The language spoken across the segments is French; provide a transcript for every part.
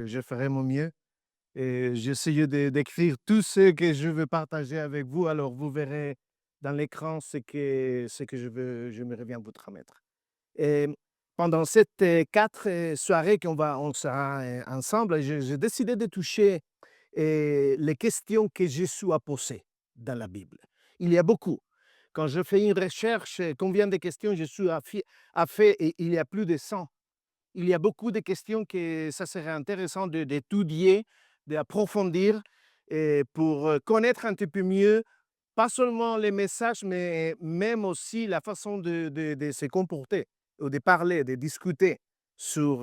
Je ferai mon mieux et j'essayais d'écrire tout ce que je veux partager avec vous. Alors, vous verrez dans l'écran ce que j'aimerais bien vous transmettre. Et pendant cette 4 soirées on sera ensemble, j'ai décidé de toucher les questions que Jésus a posées dans la Bible. Il y a beaucoup. Quand je fais une recherche, combien de questions Jésus a fait, et il y a plus de 100. Il y a beaucoup de questions que ça serait intéressant d'étudier, d'approfondir et pour connaître un petit peu mieux, pas seulement les messages, mais même aussi la façon de se comporter ou de parler, de discuter sur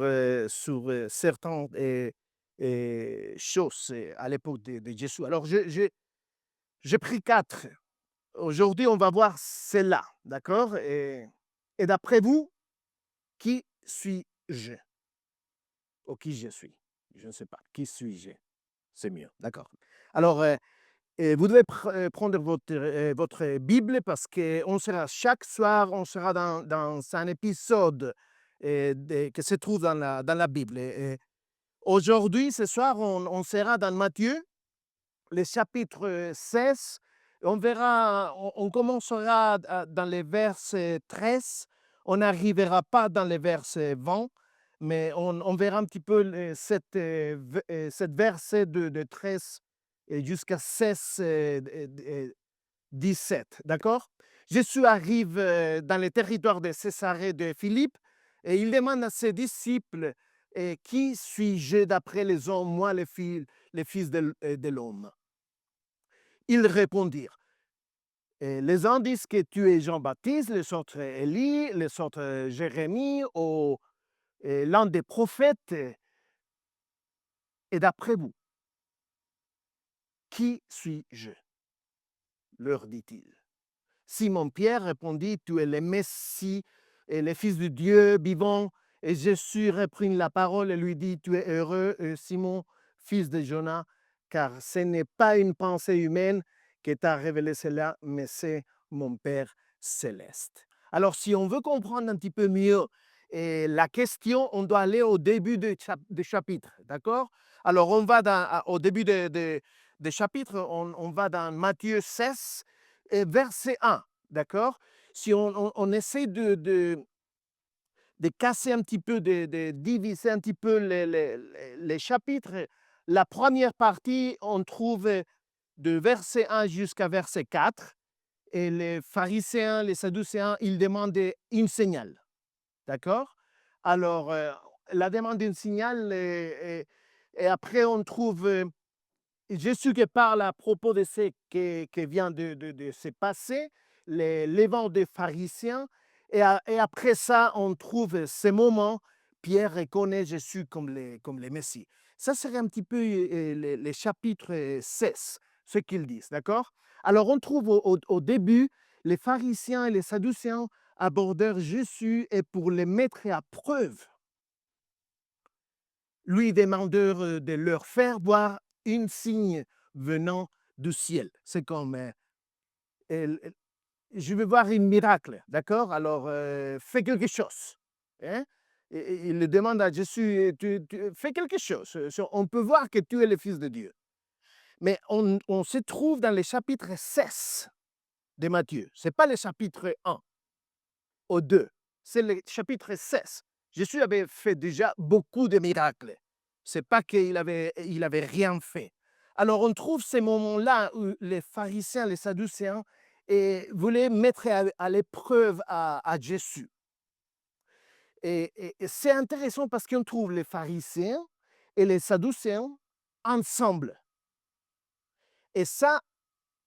certaines choses à l'époque de Jésus. Alors, j'ai pris quatre. Aujourd'hui, on va voir celle-là, d'accord? Et d'après vous, qui suis-je? Ou qui je suis. Je ne sais pas. Qui suis-je? C'est mieux. D'accord. Alors, vous devez prendre votre Bible parce qu'on sera chaque soir, on sera dans un épisode qui se trouve dans la Bible. Et aujourd'hui, ce soir, on sera dans Matthieu, le chapitre 16. On commencera dans les versets 13. On n'arrivera pas dans les versets 20, mais on verra un petit peu cette verset de 13 jusqu'à 16, 17. D'accord? Jésus arrive dans le territoire de Césarée de Philippe et il demande à ses disciples, qui suis-je d'après les hommes, moi, le fils de l'homme? Ils répondirent. Les uns disent que tu es Jean-Baptiste, les autres Élie, les autres Jérémie ou l'un des prophètes. Et d'après vous, qui suis-je? Leur dit-il. Simon-Pierre répondit, tu es le Messie et le Fils de Dieu vivant. Et Jésus reprit la parole et lui dit, tu es heureux, Simon, fils de Jonas, car ce n'est pas une pensée humaine qui t'a révélé cela, mais c'est mon Père céleste. Alors, si on veut comprendre un petit peu mieux la question, on doit aller au début du chapitre, d'accord? Alors, on va au début des chapitres, on va dans Matthieu 16, verset 1, d'accord? Si on essaie de casser un petit peu, de diviser un petit peu les chapitres, la première partie, on trouve de verset 1 jusqu'à verset 4, et les pharisiens, les sadducéens, ils demandaient une signal, d'accord? Alors, la demande d'un signal, et après on trouve Jésus qui parle à propos de ce qui vient de se passer, les levains des pharisiens, et après ça, on trouve ces moments, Pierre reconnaît Jésus comme le Messie. Ça serait un petit peu les chapitres 16, ce qu'ils disent, d'accord? Alors, on trouve au début, les pharisiens et les sadducéens abordèrent Jésus et pour le mettre à preuve, lui demandèrent de leur faire voir un signe venant du ciel. C'est comme, je veux voir un miracle, d'accord? Alors, fais quelque chose. Hein? Et il demande à Jésus, fais quelque chose. On peut voir que tu es le Fils de Dieu. Mais on se trouve dans le chapitre 16 de Matthieu. Ce n'est pas le chapitre 1 ou 2, c'est le chapitre 16. Jésus avait fait déjà beaucoup de miracles. Ce n'est pas qu'il avait rien fait. Alors, on trouve ces moments-là où les pharisiens, les sadducéens, voulaient mettre à l'épreuve à Jésus. Et c'est intéressant parce qu'on trouve les pharisiens et les sadducéens ensemble. Et ça,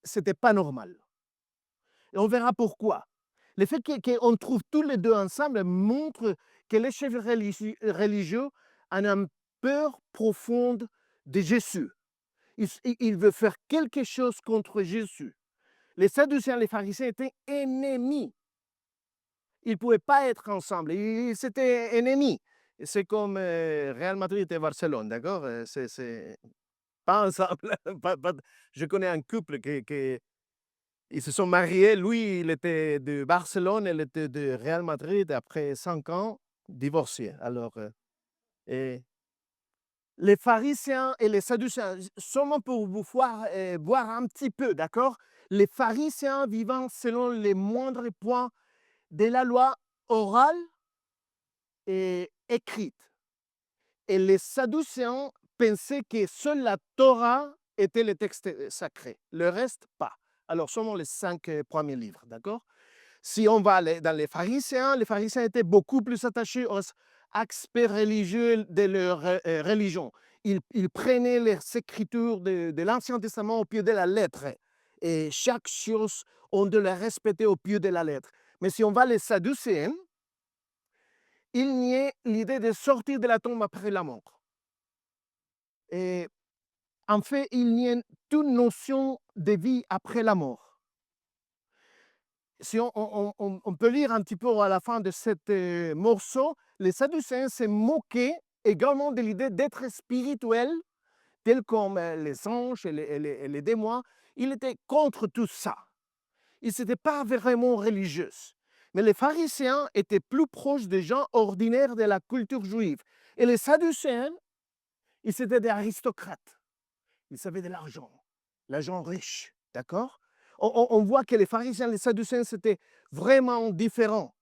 ce n'était pas normal. Et on verra pourquoi. Le fait qu'on trouve tous les deux ensemble montre que les chefs religieux ont une peur profonde de Jésus. Il veut faire quelque chose contre Jésus. Les Sadducéens et les pharisiens étaient ennemis. Ils ne pouvaient pas être ensemble. Ils étaient ennemis. C'est comme Real Madrid et Barcelone, d'accord? C'est pas ensemble. Je connais un couple ils se sont mariés. Lui, il était de Barcelone, elle était de Real Madrid. Après 5 ans, divorcés. Alors, et les pharisiens et les sadducéens, seulement pour vous voir un petit peu, d'accord? Les pharisiens vivant selon les moindres points de la loi orale et écrite. Et les Sadducéens pensaient que seule la Torah était le texte sacré, le reste pas. Alors, seulement les 5 premiers livres, d'accord? Si on va dans les pharisiens étaient beaucoup plus attachés aux aspects religieux de leur religion. Ils prenaient les écritures de l'Ancien Testament au pied de la lettre. Et chaque chose, on doit la respecter au pied de la lettre. Mais si on va les Sadducéens, il niait l'idée de sortir de la tombe après la mort. Et en fait, il niait toute notion de vie après la mort. Si on peut lire un petit peu à la fin de ce morceau, les Sadducéens se moquaient également de l'idée d'être spirituel, tel comme les anges et les démons. Ils étaient contre tout ça. Ils n'étaient pas vraiment religieux. Mais les pharisiens étaient plus proches des gens ordinaires de la culture juive. Et les Sadducéens, ils étaient des aristocrates. Ils avaient de l'argent riche, d'accord? On voit que les pharisiens et les Sadducéens, c'était vraiment différent.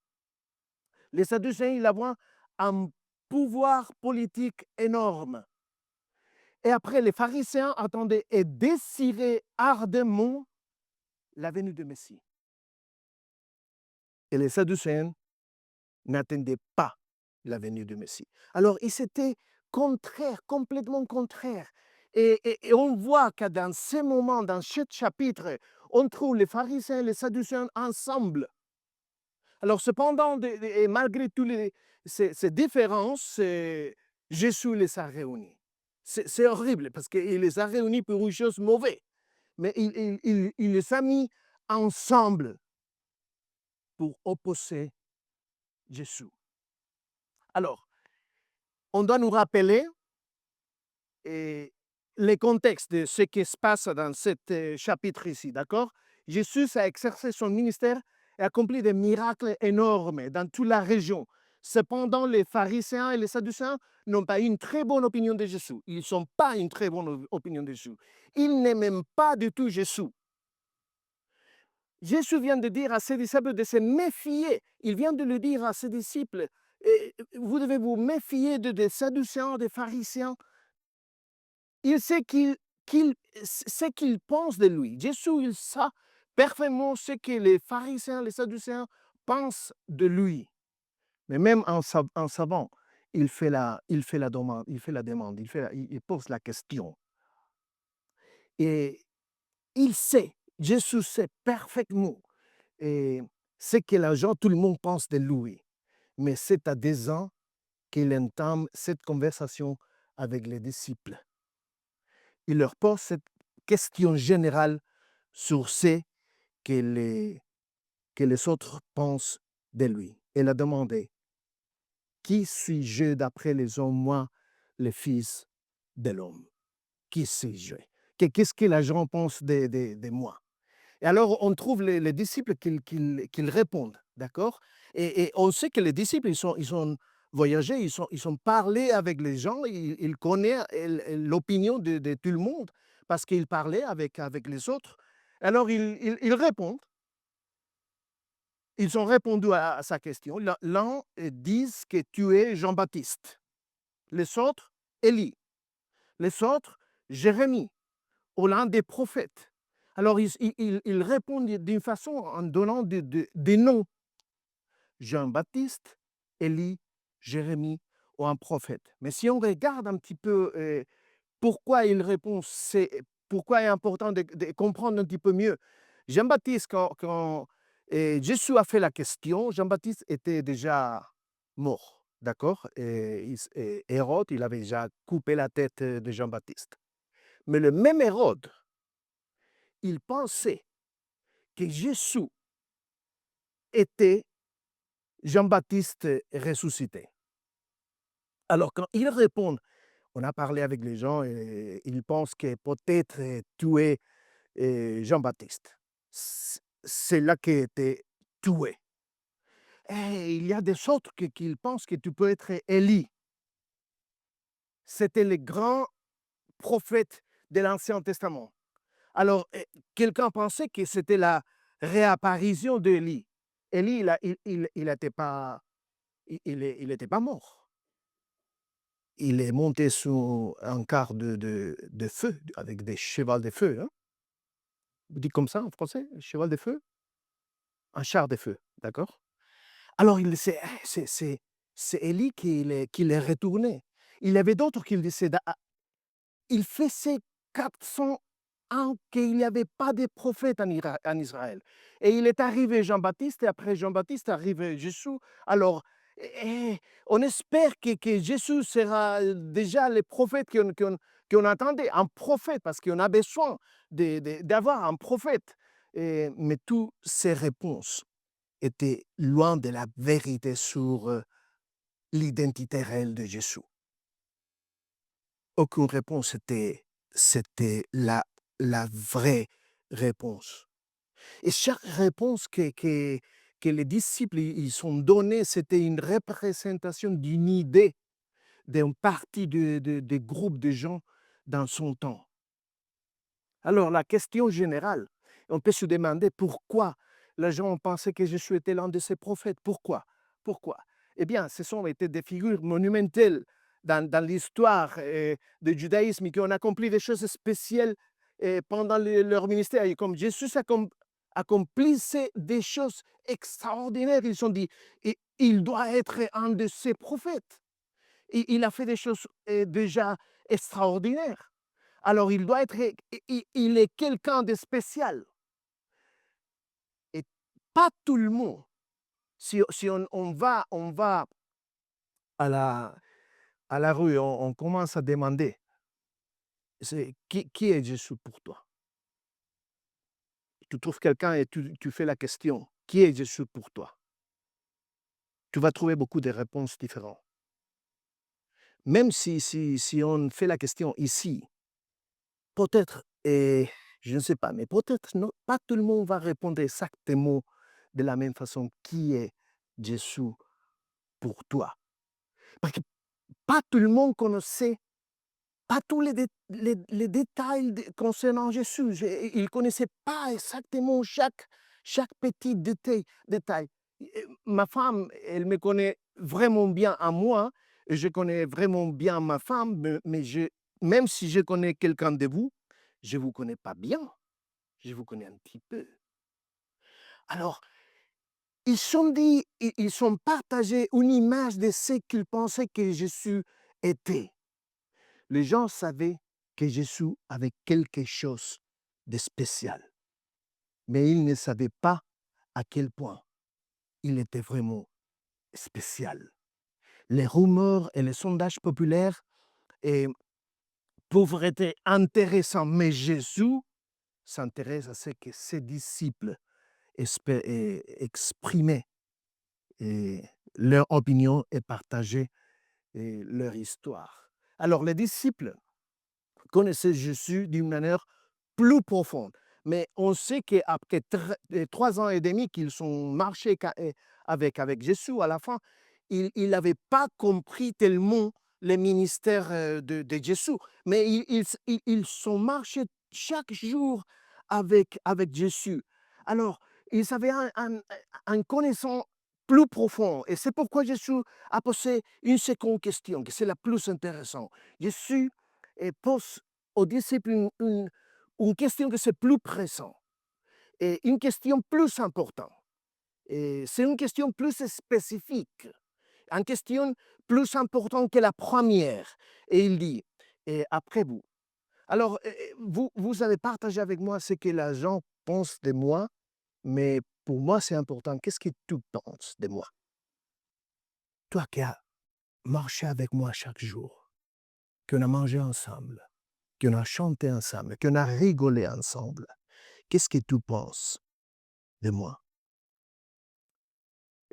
Les Sadducéens, ils avaient un pouvoir politique énorme. Et après, les pharisiens attendaient et désiraient ardemment la venue du Messie. Et les Sadducéens n'attendaient pas la venue du Messie. Alors, ils étaient contraires, complètement contraires. Et on voit que dans ces moments, dans ce chapitre, on trouve les pharisiens et les Sadducéens ensemble. Alors, cependant, et malgré toutes ces différences, Jésus les a réunis. C'est horrible parce qu'il les a réunis pour une chose mauvaise, mais il les a mis ensemble pour opposer Jésus. Alors, on doit nous rappeler le contexte de ce qui se passe dans ce chapitre ici, d'accord? Jésus a exercé son ministère et accompli des miracles énormes dans toute la région. Cependant, les pharisiens et les sadducéens n'ont pas une très bonne opinion de Jésus. Ils n'ont pas une très bonne opinion de Jésus. Ils n'aiment même pas du tout Jésus. Jésus vient de dire à ses disciples de se méfier. Il vient de le dire à ses disciples. Vous devez vous méfier des sadducéens, des pharisiens. Il sait ce qu'il pense de lui. Jésus, il sait parfaitement ce que les pharisiens, les sadducéens pensent de lui. Mais même en savant, il fait la demande, il pose la question. Et il sait, Jésus sait parfaitement ce que les gens, tout le monde pense de lui. Mais c'est à des ans qu'il entame cette conversation avec les disciples. Il leur pose cette question générale sur ce que les autres pensent de lui. Il a demandé, qui suis-je d'après les hommes, moi, le Fils de l'homme? Qui suis-je? Qu'est-ce que les gens pensent de moi? Et alors, on trouve les disciples qu'ils répondent, d'accord? Et on sait que les disciples, ils ont voyagé, ils ont parlé avec les gens, ils connaissent l'opinion de tout le monde parce qu'ils parlaient avec les autres. Alors, ils répondent. Ils ont répondu à sa question. L'un disent que tu es Jean-Baptiste, les autres, Élie, les autres, Jérémie, ou l'un des prophètes. Alors, ils répondent d'une façon en donnant des noms. Jean-Baptiste, Élie, Jérémie ou un prophète. Mais si on regarde un petit peu pourquoi ils répondent, pourquoi il est important de comprendre un petit peu mieux. Jean-Baptiste, quand Jésus a fait la question, Jean-Baptiste était déjà mort, d'accord? Et Hérode, il avait déjà coupé la tête de Jean-Baptiste. Mais le même Hérode, il pensait que Jésus était Jean-Baptiste ressuscité. Alors, quand ils répondent, on a parlé avec les gens et ils pensent que peut-être tu es Jean-Baptiste. C'est là qui était tué. Et il y a des autres qui pensent que tu peux être Élie. C'était les grands prophètes de l'Ancien Testament. Alors, quelqu'un pensait que c'était la réapparition d'Élie. Élie, il n'était pas, il était pas mort. Il est monté sur un quart de feu, avec des chevals de feu. Hein? Vous dites comme ça en français, cheval de feu? Un char de feu, d'accord? Alors, c'est Élie qui l'est retourné. Il y avait d'autres qui le disaient, il faisait 400 ans qu'il n'y avait pas de prophète en Israël. Et il est arrivé Jean-Baptiste, et après Jean-Baptiste arrive Jésus. Alors, on espère que Jésus sera déjà le prophète qu'on attendait, un prophète, parce qu'on a besoin d'avoir un prophète. Mais toutes ces réponses étaient loin de la vérité sur l'identité réelle de Jésus. Aucune réponse c'était la vraie réponse. Et chaque réponse que les disciples ils ont donnée, c'était une représentation d'une idée d'un parti de groupes de gens dans son temps. Alors, la question générale, on peut se demander pourquoi les gens ont pensé que Jésus était l'un de ces prophètes. Pourquoi? Pourquoi? Eh bien, ce sont été des figures monumentales dans l'histoire du judaïsme qui ont accompli des choses spéciales pendant leur ministère. Et comme Jésus accomplissait des choses extraordinaires, ils se sont dit, il doit être un de ces prophètes. Il a fait des choses déjà extraordinaires. Alors, il doit être, il est quelqu'un de spécial. Et pas tout le monde, si on va à la rue, on commence à demander, qui est Jésus pour toi? Tu trouves quelqu'un et tu fais la question, qui est Jésus pour toi? Tu vas trouver beaucoup de réponses différentes. Même si on fait la question ici, peut-être, et je ne sais pas, mais peut-être non, pas tout le monde va répondre exactement de la même façon. Qui est Jésus pour toi? Parce que pas tout le monde connaissait pas tous les détails concernant Jésus. Il ne connaissait pas exactement chaque petit détail. Ma femme, elle me connaît vraiment bien à moi, et je connais vraiment bien ma femme, mais même si je connais quelqu'un de vous, je ne vous connais pas bien. Je vous connais un petit peu. Alors, ils ont partagé une image de ce qu'ils pensaient que Jésus était. Les gens savaient que Jésus avait quelque chose de spécial, mais ils ne savaient pas à quel point il était vraiment spécial. Les rumeurs et les sondages populaires peuvent être intéressants, mais Jésus s'intéresse à ce que ses disciples exprimaient et leur opinion et partageaient leur histoire. Alors, les disciples connaissaient Jésus d'une manière plus profonde. Mais on sait qu'après 3 ans et demi qu'ils ont marché avec Jésus, à la fin, ils n'avaient pas compris tellement le ministère de Jésus. Mais ils ont marché chaque jour avec Jésus. Alors, ils avaient un connaissance plus profond. Et c'est pourquoi Jésus a posé une seconde question, qui c'est la plus intéressante. Jésus pose aux disciples une question que c'est plus pressant et une question plus importante. Et c'est une question plus spécifique, une question plus importante que la première. Et il dit, et après vous. Alors, vous avez partagé avec moi ce que les gens pensent de moi, mais pour moi, c'est important. Qu'est-ce que tu penses de moi? Toi qui as marché avec moi chaque jour, qu'on a mangé ensemble, qu'on a chanté ensemble, qu'on a rigolé ensemble, qu'est-ce que tu penses de moi?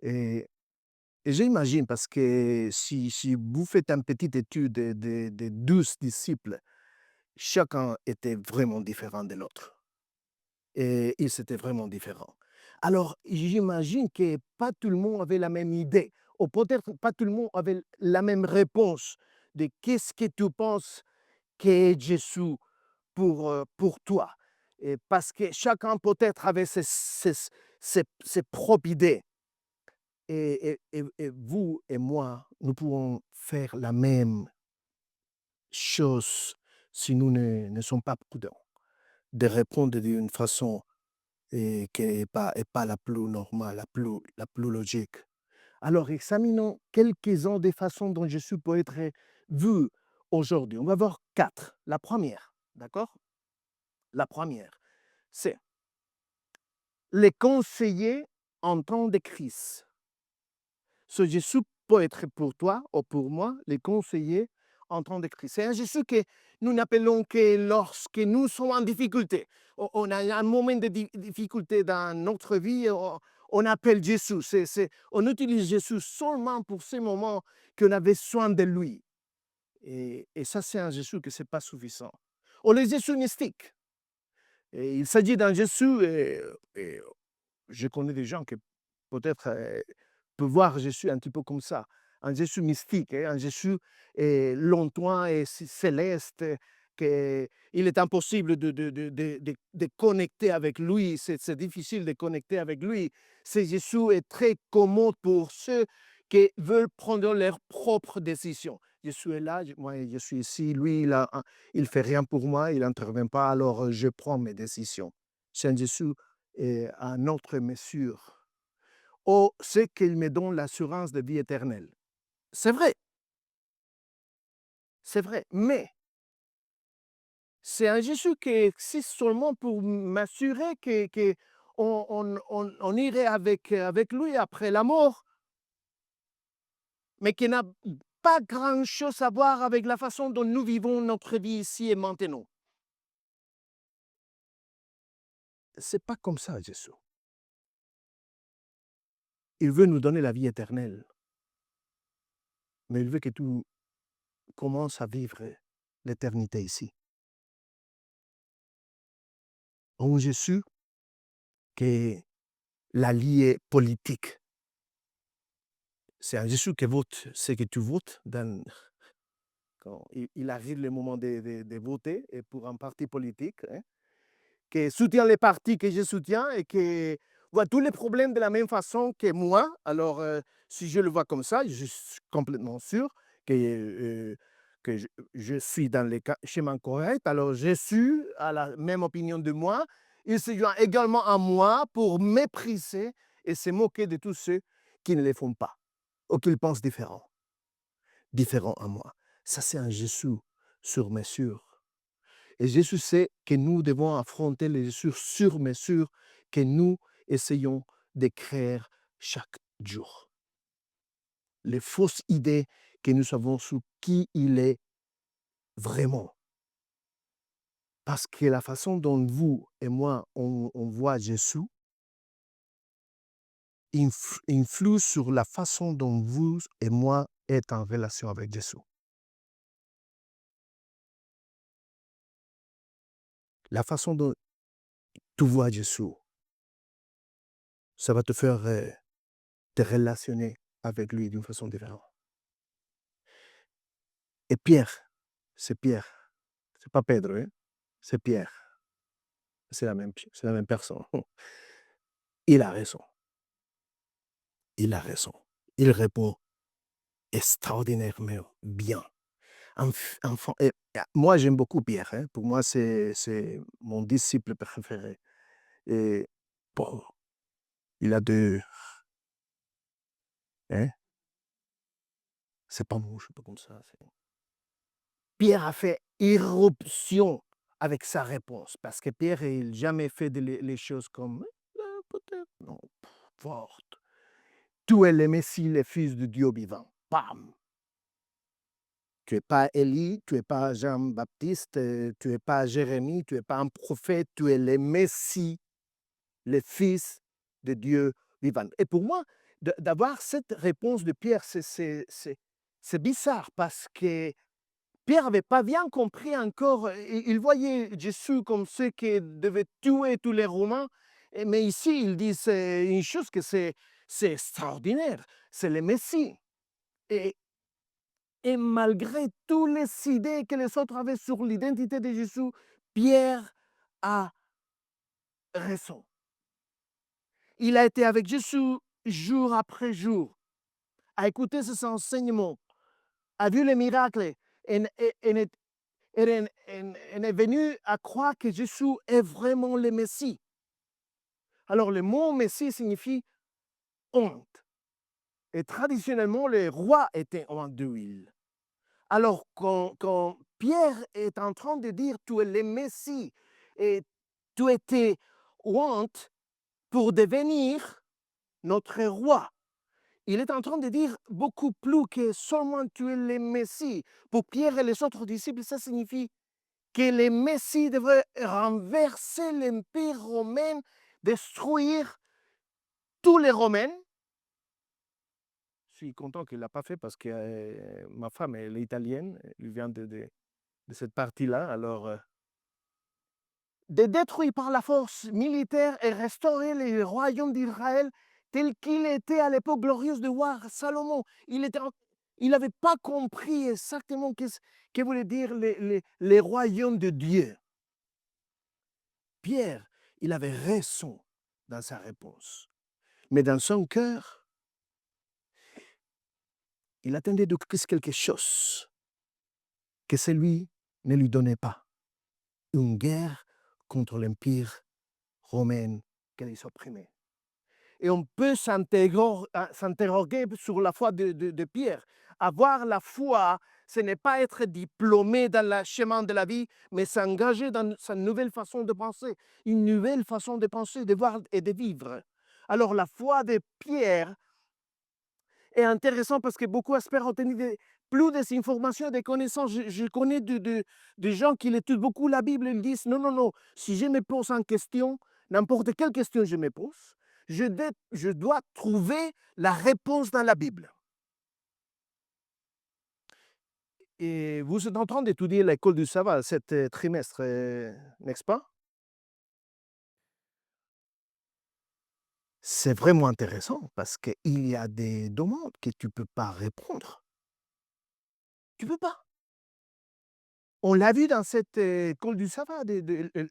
Et, et j'imagine, parce que si vous faites une petite étude de 12 disciples, chacun était vraiment différent de l'autre. Et ils étaient vraiment différents. Alors, j'imagine que pas tout le monde avait la même idée, ou peut-être pas tout le monde avait la même réponse de qu'est-ce que tu penses qu'est Jésus pour toi. Et parce que chacun peut-être avait ses propres idées. Et vous et moi, nous pouvons faire la même chose si nous ne sommes pas prudents, de répondre d'une façon qui n'est pas la plus normale, la plus logique. Alors, examinons quelques-uns des façons dont Jésus peut être vu aujourd'hui. On va voir 4. La première, d'accord? La première, c'est les conseillers en temps de crise. Ce Jésus peut être pour toi ou pour moi les conseillers en temps de crise. C'est un Jésus que nous n'appelons que lorsque nous sommes en difficulté. On a un moment de difficulté dans notre vie, on appelle Jésus. On utilise Jésus seulement pour ces moments qu'on a besoin de lui. Et ça, c'est un Jésus que ce n'est pas suffisant. Ou le Jésus mystique. Et il s'agit d'un Jésus, et je connais des gens qui peut-être peuvent voir Jésus un petit peu comme ça, un Jésus mystique, un Jésus lointain et céleste, qu'il est impossible de connecter avec lui, c'est difficile de connecter avec lui. Ce Jésus est très commode pour ceux qui veulent prendre leurs propres décisions. Jésus est là, moi je suis ici, lui il ne fait rien pour moi, il n'intervient pas, alors je prends mes décisions. C'est un Jésus à notre mesure. Oh, c'est qu'il me donne l'assurance de vie éternelle. C'est vrai, mais c'est un Jésus qui existe seulement pour m'assurer on irait avec lui après la mort, mais qui n'a pas grand-chose à voir avec la façon dont nous vivons notre vie ici et maintenant. C'est pas comme ça, Jésus. Il veut nous donner la vie éternelle, mais il veut que tu commences à vivre l'éternité ici. Un Jésus qui est l'allié politique. C'est un Jésus qui vote ce que tu votes quand il arrive le moment de voter et pour un parti politique, hein, qui soutient les partis que je soutiens et qui voit tous les problèmes de la même façon que moi. Alors, si je le vois comme ça, je suis complètement sûr que je suis dans le chemin correct. Alors, Jésus a la même opinion de moi. Il se joint également à moi pour mépriser et se moquer de tous ceux qui ne le font pas ou qui pensent différent à moi. Ça, c'est un Jésus sur mesure. Et Jésus sait que nous devons affronter les Jésus sur mesure que nous essayons de créer chaque jour. Les fausses idées que nous avons sur qui il est vraiment. Parce que la façon dont vous et moi, on voit Jésus influe sur la façon dont vous et moi êtes en relation avec Jésus. La façon dont tu vois Jésus, ça va te faire te relationner avec lui d'une façon différente. Et Pierre, c'est Pierre, c'est pas Pedro, hein? C'est Pierre, c'est la même personne. Il a raison, il a raison. Il répond extraordinairement bien. Enfant, moi, j'aime beaucoup Pierre, hein? Pour moi, c'est mon disciple préféré. Et bon, il a de... Hein? C'est pas mouche, pas comme ça. Pierre a fait irruption avec sa réponse, parce que Pierre n'a jamais fait les choses comme peut-être, non, forte. Tu es le Messie, le Fils de Dieu vivant. Bam! Tu n'es pas Élie, tu n'es pas Jean-Baptiste, tu n'es pas Jérémie, tu n'es pas un prophète, tu es le Messie, le Fils de Dieu vivant. Et pour moi, d'avoir cette réponse de Pierre, c'est bizarre parce que Pierre n'avait pas bien compris encore. Il voyait Jésus comme ceux qui devaient tuer tous les Romains. Mais ici, il dit une chose que c'est extraordinaire. C'est le Messie. Et Et malgré toutes les idées que les autres avaient sur l'identité de Jésus, Pierre a raison. Il a été avec Jésus jour après jour, a écouté ses enseignements, a vu les miracles et est venu à croire que Jésus est vraiment le Messie. Alors le mot Messie signifie honte. Et traditionnellement, les rois étaient oints d'huile. Alors quand Pierre est en train de dire tu es le Messie et tu étais honte pour devenir notre roi. Il est en train de dire beaucoup plus que seulement tu es le Messie. Pour Pierre et les autres disciples, ça signifie que le Messie devrait renverser l'Empire romain, détruire tous les Romains. Je suis content qu'il ne l'a pas fait parce que ma femme, elle est italienne, elle vient de cette partie-là. Alors, de détruire par la force militaire et restaurer le royaume d'Israël tel qu'il était à l'époque glorieuse de roi Salomon. Il n'avait pas compris exactement que voulait dire les royaumes de Dieu. Pierre, il avait raison dans sa réponse. Mais dans son cœur, il attendait de quelque chose que celui ne lui donnait pas. Une guerre contre l'Empire romain qui les opprimait. Et on peut s'interroger sur la foi de Pierre. Avoir la foi, ce n'est pas être diplômé dans le chemin de la vie, mais s'engager dans sa nouvelle façon de penser, une nouvelle façon de penser, de voir et de vivre. Alors la foi de Pierre est intéressante parce que beaucoup espèrent obtenir plus d'informations, des connaissances. Je connais des gens qui étudient beaucoup la Bible, ils disent non, si je me pose en question, n'importe quelle question je me pose, je dois trouver la réponse dans la Bible. Et vous êtes en train d'étudier l'école du sabbat cet trimestre, n'est-ce pas? C'est vraiment intéressant parce qu'il y a des demandes que tu ne peux pas répondre. Tu ne peux pas. On l'a vu dans cette école du sabbat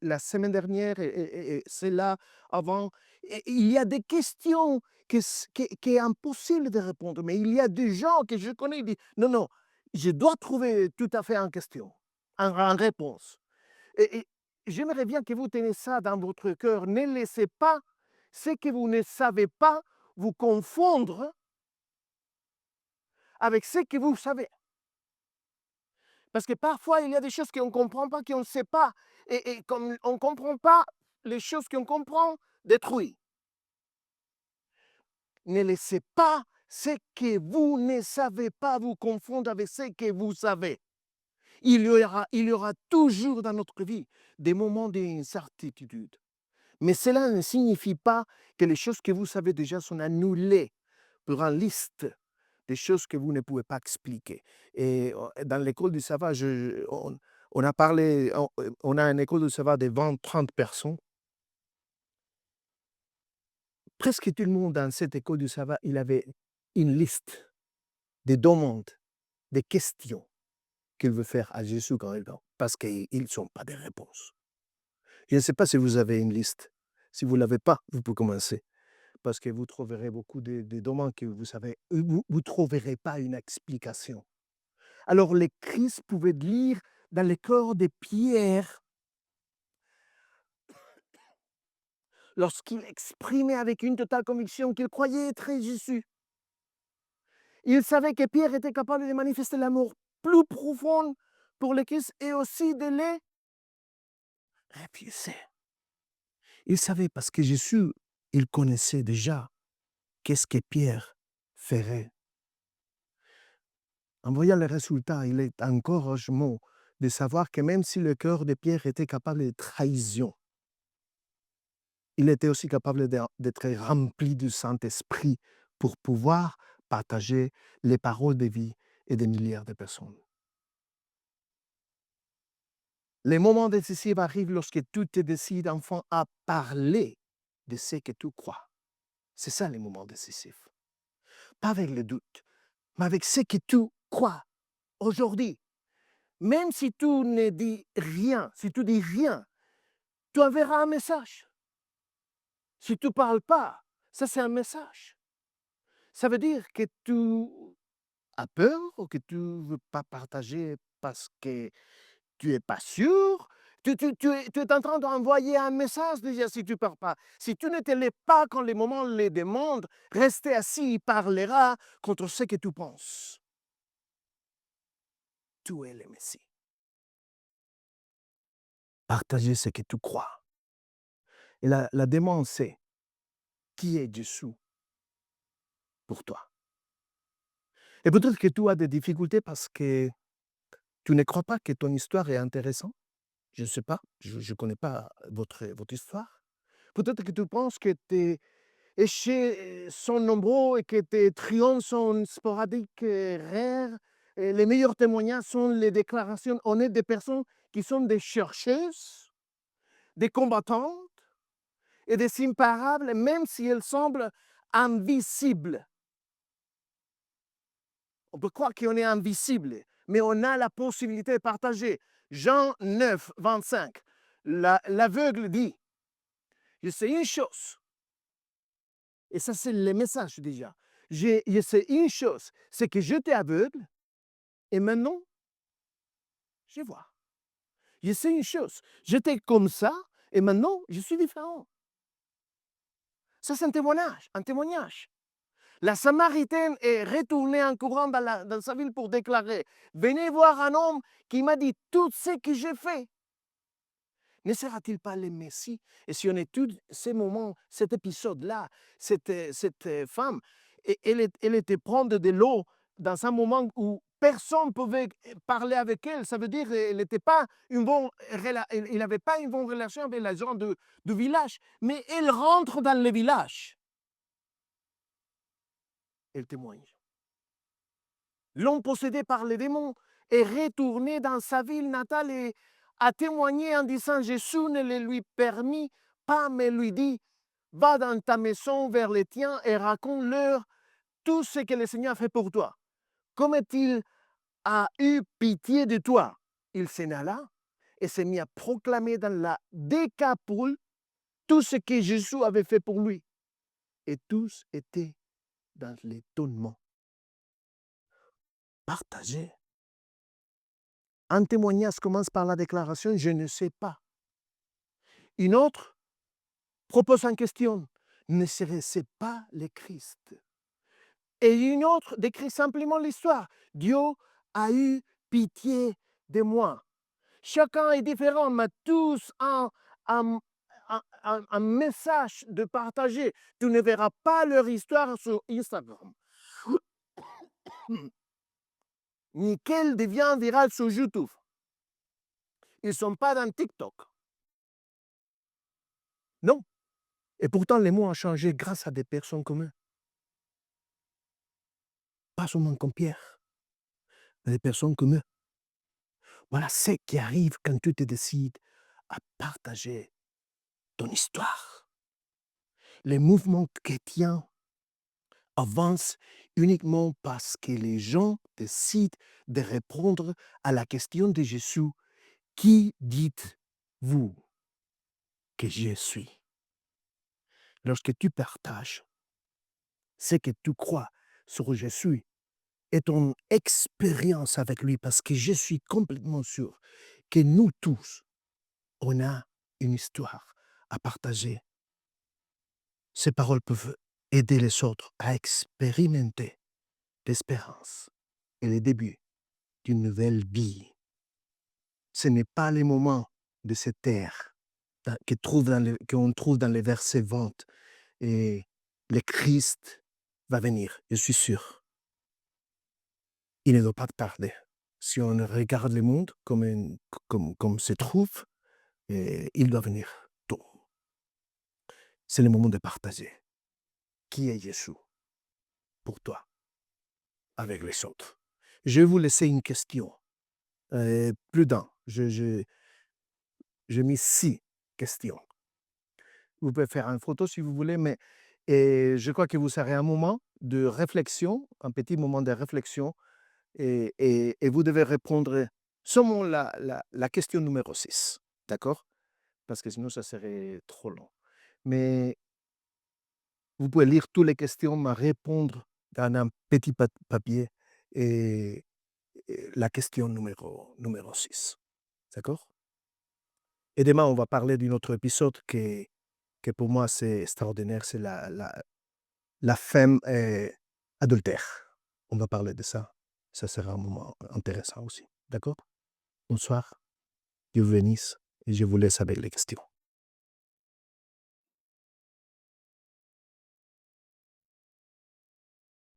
la semaine dernière et celle-là avant. Et il y a des questions qui est impossible de répondre, mais il y a des gens que je connais qui disent non, je dois trouver tout à fait en question, en réponse. Et j'aimerais bien que vous teniez ça dans votre cœur. Ne laissez pas ce que vous ne savez pas vous confondre avec ce que vous savez. Parce que parfois, il y a des choses qu'on ne comprend pas, qu'on ne sait pas. Et comme on ne comprend pas, les choses qu'on comprend détruisent. Ne laissez pas ce que vous ne savez pas vous confondre avec ce que vous savez. Il y aura toujours dans notre vie des moments d'incertitude. Mais cela ne signifie pas que les choses que vous savez déjà sont annulées pour une liste des choses que vous ne pouvez pas expliquer. Et dans l'école du sabbat, on a parlé, on a une école du sabbat de 20-30 personnes. Presque tout le monde dans cette école du sabbat, il avait une liste de demandes, de questions qu'il veut faire à Jésus quand il vient, parce qu'ils ne sont pas des réponses. Je ne sais pas si vous avez une liste. Si vous ne l'avez pas, vous pouvez commencer. Parce que vous trouverez beaucoup de demandes que vous savez, vous ne trouverez pas une explication. Alors les Christ pouvaient lire dans le cœur de Pierre lorsqu'il exprimait avec une totale conviction qu'il croyait être Jésus. Il savait que Pierre était capable de manifester l'amour plus profond pour le Christ et aussi de les refuser. Il savait parce que Jésus, il connaissait déjà qu'est-ce que Pierre ferait. En voyant les résultats, il est encouragement de savoir que même si le cœur de Pierre était capable de trahison, il était aussi capable d'être rempli du Saint-Esprit pour pouvoir partager les paroles de vie et des milliards de personnes. Les moments décisifs arrivent lorsque tu te décides enfin à parler de ce que tu crois. C'est ça les moments décisifs. Pas avec le doute, mais avec ce que tu crois. aujourd'hui. Même si tu ne dis rien, si tu dis rien, tu enverras un message. Si tu ne parles pas, ça c'est un message. Ça veut dire que tu as peur ou que tu ne veux pas partager parce que tu n'es pas sûr. Tu es en train d'envoyer un message déjà si tu ne parles pas. Si tu ne te lèves pas quand les moments le demandent, rester assis, il parlera contre ce que tu penses. Tu es le Messie. Partager ce que tu crois. Et la demande, c'est qui est Jésus pour toi? Et peut-être que tu as des difficultés parce que tu ne crois pas que ton histoire est intéressante. Je ne sais pas, je ne connais pas votre histoire. Peut-être que tu penses que tes échecs sont nombreux et que tes triomphes sont sporadiques, rares. Et les meilleurs témoignages sont les déclarations honnêtes des personnes qui sont des chercheuses, des combattantes et des imparables, même si elles semblent invisibles. On peut croire qu'on est invisible, mais on a la possibilité de partager. Jean 9, 25, l'aveugle dit, je sais une chose, et ça c'est le message déjà, je sais une chose, c'est que j'étais aveugle, et maintenant, je vois. Je sais une chose, j'étais comme ça, et maintenant, je suis différent. Ça c'est un témoignage, un témoignage. La Samaritaine est retournée en courant dans sa ville pour déclarer, venez voir un homme qui m'a dit tout ce que j'ai fait. Ne sera-t-il pas le Messie? Et si on étudie ces moments, cet épisode-là, cette femme, elle était prendre de l'eau dans un moment où personne ne pouvait parler avec elle. Ça veut dire qu'elle n'avait pas une bonne relation avec les gens du village. Mais elle rentre dans le village. Elle témoigne. L'homme possédé par les démons est retourné dans sa ville natale et a témoigné en disant, Jésus ne le lui permit pas, mais lui dit, va dans ta maison vers les tiens et raconte-leur tout ce que le Seigneur a fait pour toi. Comme il a eu pitié de toi, il s'en alla et s'est mis à proclamer dans la Décapole tout ce que Jésus avait fait pour lui. Et tous étaient dans l'étonnement. Partagez. Un témoignage commence par la déclaration « je ne sais pas ». Une autre propose en question « ne serait-ce pas le Christ ?» Et une autre décrit simplement l'histoire « Dieu a eu pitié de moi ». Chacun est différent, mais tous un, un message de partager. Tu ne verras pas leur histoire sur Instagram, ni qu'elle devient virale sur YouTube. Ils ne sont pas dans TikTok. Non. Et pourtant, les mots ont changé grâce à des personnes communes. Pas seulement comme Pierre, mais des personnes communes. Voilà ce qui arrive quand tu te décides à partager ton histoire. Les mouvements chrétiens avancent uniquement parce que les gens décident de répondre à la question de Jésus. Qui dites-vous que je suis? Lorsque tu partages ce que tu crois sur Jésus et ton expérience avec lui, parce que je suis complètement sûr que nous tous, on a une histoire à partager. Ces paroles peuvent aider les autres à expérimenter l'espérance et le début d'une nouvelle vie. Ce n'est pas le moment de se taire qu'on trouve dans les versets 20 et le Christ va venir, je suis sûr. Il ne doit pas tarder. Si on regarde le monde comme se trouve, il doit venir tôt. C'est le moment de partager. Qui est Jésus pour toi avec les autres? Je vais vous laisser une question. Plus d'un. J'ai mis 6 questions. Vous pouvez faire une photo si vous voulez, mais je crois que vous serez un moment de réflexion, un petit moment de réflexion et vous devez répondre seulement la question numéro 6. D'accord? Parce que sinon, ça serait trop long. Mais vous pouvez lire toutes les questions, me répondre dans un petit papier et, la question numéro 6. D'accord? Et demain, on va parler d'un autre épisode que pour moi, c'est extraordinaire. C'est la femme adultère. On va parler de ça. Ça sera un moment intéressant aussi. D'accord? Bonsoir. Dieu vous bénisse et je vous laisse avec les questions.